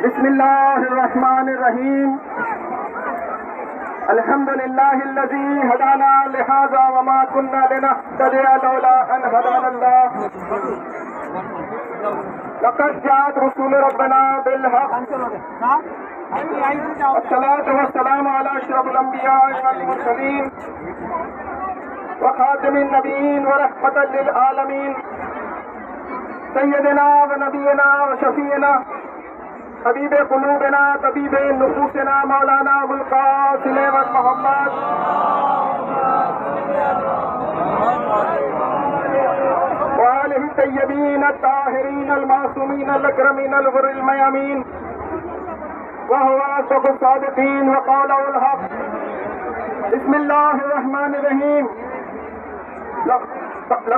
بسم الله الرحمن الرحيم. الحمد لله الذي هدانا لهذا وما كنا لنهتدي لولا أن هدانا الله. لقد جاءت رسول ربنا بالحق. الصلاة والسلام على أشرف الأنبياء والمرسلين وخاتم النبيين ورحمة للعالمين سيدنا ونبينا وشفيعنا حبیب قلوبنا طبیب نفوسنا مولانا ابو القاسم محمد وآلہ الطیبین الطاہرین المعصومین الاکرمین الغر الميامین وهو أصدق الصادقین وقوله الحق. بسم الله الرحمن الرحیم. لو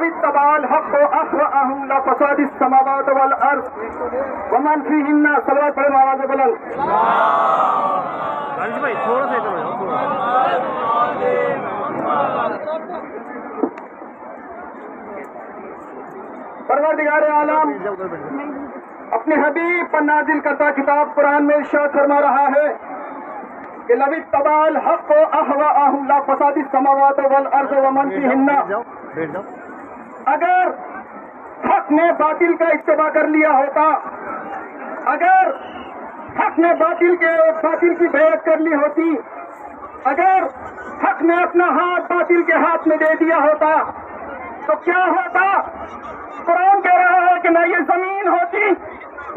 اتبع الحق اهواءهم لفساد السماوات والارض ومن فيهن. صلوات پڑھیں آواز بلند. بھائی تھوڑا سا پروردگار عالم اپنے حبیب پر نازل کرتا کتاب قرآن میں ارشاد فرما رہا ہے کہ لو اتبع الحق اهواءهم لفساد السماوات والارض ومن فيهن. اگر حق نے باطل کا اتباع کر لیا ہوتا، اگر حق نے باطل کی بیعت کر لی ہوتی، اگر حق نے اپنا ہاتھ باطل کے ہاتھ میں دے دیا ہوتا تو کیا ہوتا؟ قرآن کہہ رہا ہے کہ نہ یہ زمین ہوتی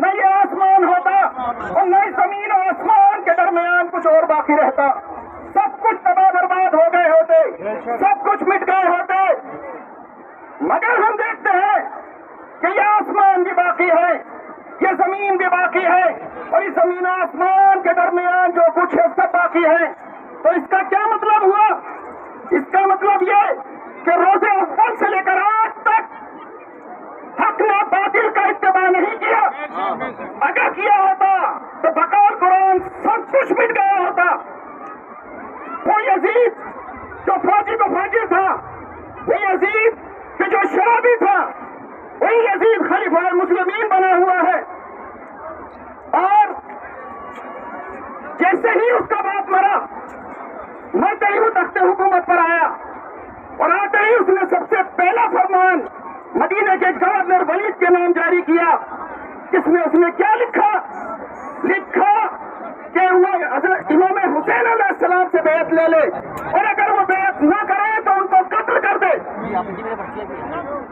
نہ یہ آسمان ہوتا اور نہ ہی زمین اور آسمان کے درمیان کچھ اور باقی رہتا. سب کچھ تباہ برباد ہو گئے ہوتے، سب کچھ مٹ گئے ہوتے. مگر ہم دیکھتے ہیں کہ یہ آسمان بھی باقی ہے، یہ زمین بھی باقی ہے اور اس زمین و آسمان کے درمیان جو کچھ ہے سب باقی ہے. تو اس کا کیا مطلب ہوا؟ اس کا مطلب یہ کہ روز اول سے لے کر آج تک حق نے باطل کا اتباع نہیں کیا. اگر کیا ہوتا تو بقول قرآن سب کچھ مٹ گیا ہوتا. وہ یزید جو فوجی کو فاجر تھا، وہ یزید کہ جو شرابی تھا، وہی یزید خلیفہ المسلمین بنا ہوا ہے. اور جیسے ہی اس کا باپ مرا، مرتے ہی وہ تخت حکومت پر آیا اور آتے ہی اس نے سب سے پہلا فرمان مدینہ کے گورنر ولید کے نام جاری کیا. جس میں اس نے کیا لکھا کہ وہ امام حسین علیہ السلام سے بیعت لے لے اور اگر وہ بیعت نہ کرے تو ان کو قتل کر دے.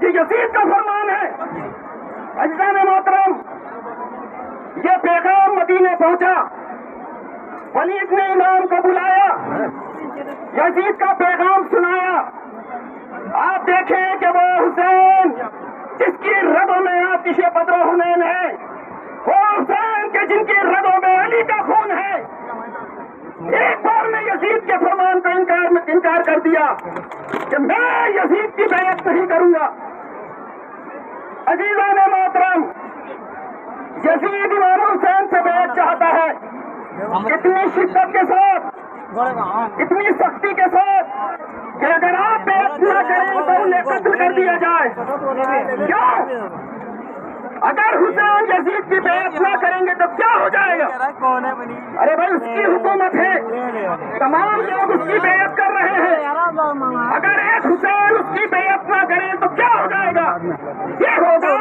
یہ یزید کا فرمان ہے. عزیزان محترم، یہ پیغام مدینے پہنچا. ولید نے امام کو بلایا، یزید کا پیغام سنایا. آپ دیکھیں کہ وہ حسین جس کی رگوں میں آتش بدر و حنین ہے، وہ حسین کے جن کی رگوں میں علی کا خون ہے، ایک بار نے یزید کے فرمان کا انکار کر دیا کہ میں یزید کی بیعت نہیں کروں گا. عزیزان محترم، یزید امام حسین سے بیعت چاہتا ہے. اتنی شدت کے ساتھ، اتنی سختی کے ساتھ کہ اگر آپ بیعت نہ کریں تو انہیں قتل کر دیا جائے. کیوں؟ اگر حسین یزید کی بیعت نہ کریں گے تو کیا ہو جائے گا؟ ارے بھائی، اس کی حکومت ہے، تمام لوگ اس کی بیعت کر رہے ہیں. اگر ایک حسین اس کی بیعت نہ کریں تو کیا ہو جائے گا؟ یہ ہوگا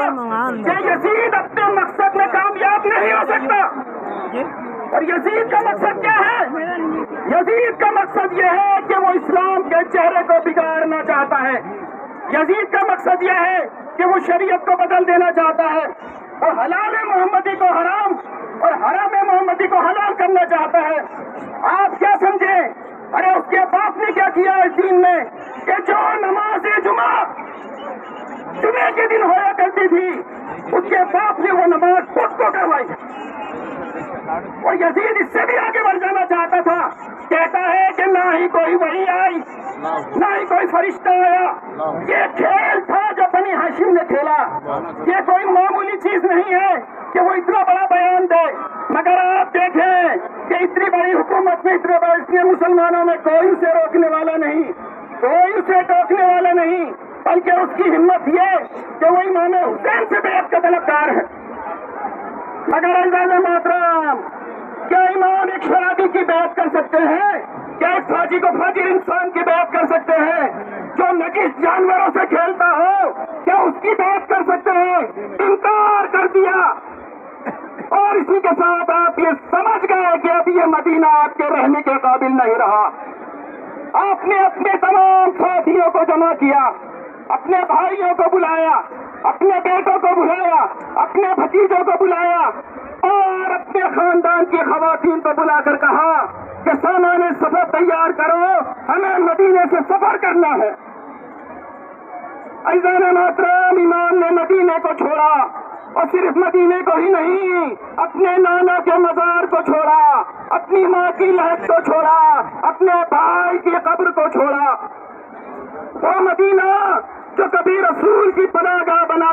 کہ یزید اپنے مقصد میں کامیاب نہیں ہو سکتا. اور یزید کا مقصد کیا ہے؟ یزید کا مقصد یہ ہے کہ وہ اسلام کے چہرے کو بگاڑنا چاہتا ہے. یزید کا مقصد یہ ہے کہ وہ شریعت کو بدل دینا چاہتا ہے اور حلال محمدی کو حرام اور حرام محمدی کو حلال کرنا چاہتا ہے. آپ کیا سمجھیں؟ ارے اس کے باپ نے کیا کیا اس دین میں کہ جو نماز جمعے کے دن ہوا کرتی تھی، اس کے باپ نے وہ نماز خود کو کروائی. اور یزید اس سے بھی آگے بڑھ جانا چاہتا تھا. کہتا ہے کہ نہ ہی کوئی وحی آئی، نہ ہی کوئی فرشتہ آیا. یہ کھیل تھا جو بنی ہاشم نے کھیلا. یہ کوئی معمولی چیز نہیں ہے کہ وہ اتنا بڑا بیان دے. مگر آپ دیکھیں کہ اتنی بڑی حکومت میں اتنے مسلمانوں میں کوئی اسے روکنے والا نہیں، کوئی اسے ٹوکنے والا نہیں، بلکہ اس کی ہمت یہ کہ وہ امام حسین سے بیعت کا طلبگار ہے. اگر عزیز محترم، کیا امام ایک شرابی کی بیعت کر سکتے ہیں؟ کیا ایک فاجی کو فاجر انسان کی بیعت کر سکتے ہیں؟ جو نجس جانوروں سے کھیلتا ہو کیا اس کی بیعت کر سکتے ہیں؟ انکار کر دیا، اور اسی کے ساتھ آپ یہ سمجھ گئے کہ اب یہ مدینہ آپ کے رہنے کے قابل نہیں رہا۔ آپ نے اپنے تمام ساتھیوں کو جمع کیا، اپنے بھائیوں کو بلایا، اپنے بیٹوں کو بلایا، اپنے بھتیجوں کو بلایا، اور اپنے خاندان کی خواتین کو بلا کر کہا کہ سامان سفر تیار کرو، ہمیں مدینے سے سفر کرنا ہے۔ عزیزان محترم، امام نے مدینے کو چھوڑا، اور صرف مدینے کو ہی نہیں، اپنے نانا کے مزار کو چھوڑا، اپنی ماں کی لہد کو چھوڑا، اپنے بھائی کی قبر کو چھوڑا۔ وہ مدینہ جو کبھی رسول کی پناہ گاہ بنا